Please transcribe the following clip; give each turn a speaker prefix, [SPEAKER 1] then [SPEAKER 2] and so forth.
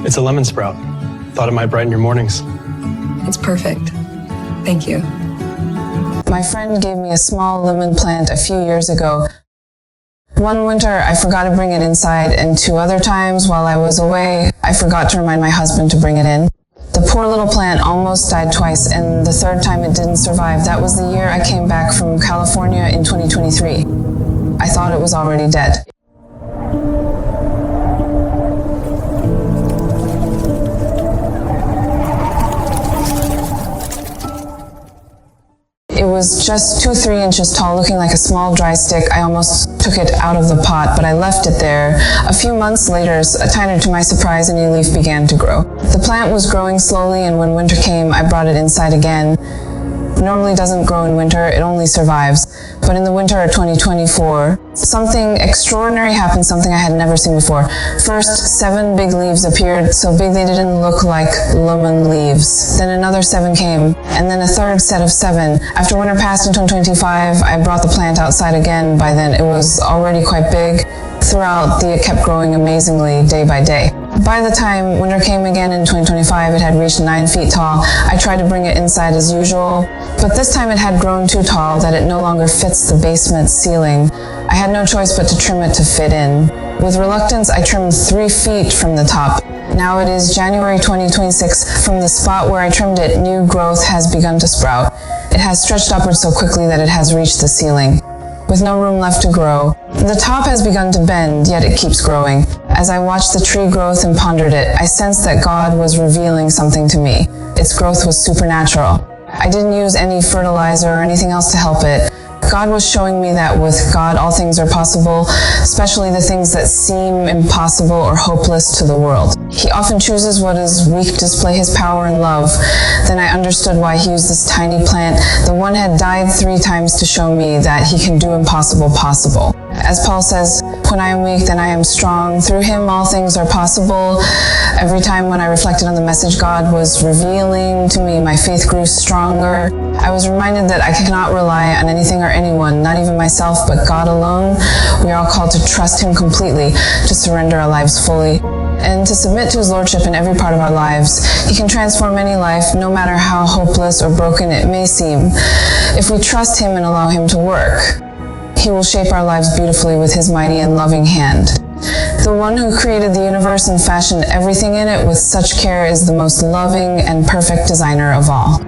[SPEAKER 1] It's a lemon sprout. Thought it might brighten your mornings.
[SPEAKER 2] It's perfect. Thank you.
[SPEAKER 3] My friend gave me a small lemon plant a few years ago. One winter, I forgot to bring it inside, and 2 other times while I was away, I forgot to remind my husband to bring it in. The poor little plant almost died twice, and the 3rd time it didn't survive. That was the year I came back from California in 2023. I thought it was already dead. It was just 2-3 inches tall, looking like a small dry stick. I almost took it out of the pot, but I left it there. A few months later, to my surprise, a new leaf began to grow. The plant was growing slowly, and when winter came, I brought it inside again. It normally doesn't grow in winter, it only survives. But in the winter of 2024, something extraordinary happened, something I had never seen before. First, 7 big leaves appeared, so big they didn't look like lemon leaves. Then another 7 came, and then a 3rd set of 7. After winter passed in 2025, I brought the plant outside again. By then, it was already quite big. Throughout, it kept growing amazingly day by day. By the time winter came again in 2025, it had reached 9 feet tall. I tried to bring it inside as usual, but this time it had grown too tall that it no longer fits the basement ceiling. I had no choice but to trim it to fit in. With reluctance, I trimmed 3 feet from the top. Now it is January 2026. From the spot where I trimmed it, new growth has begun to sprout. It has stretched upward so quickly that it has reached the ceiling. With no room left to grow, the top has begun to bend, yet it keeps growing. As I watched the tree growth and pondered it, I sensed that God was revealing something to me. Its growth was supernatural. I didn't use any fertilizer or anything else to help it. God was showing me that with God all things are possible, especially the things that seem impossible or hopeless to the world. He often chooses what is weak to display his power and love. Then I understood why he used this tiny plant. The one had died 3 times to show me that he can do impossible possible. As Paul says, when I am weak, then I am strong. Through him, all things are possible. Every time when I reflected on the message God was revealing to me, my faith grew stronger. I was reminded that I cannot rely on anything or anyone, not even myself, but God alone. We are all called to trust him completely, to surrender our lives fully, and to submit to his lordship in every part of our lives. He can transform any life, no matter how hopeless or broken it may seem. If we trust him and allow him to work, he will shape our lives beautifully with his mighty and loving hand. The one who created the universe and fashioned everything in it with such care is the most loving and perfect designer of all.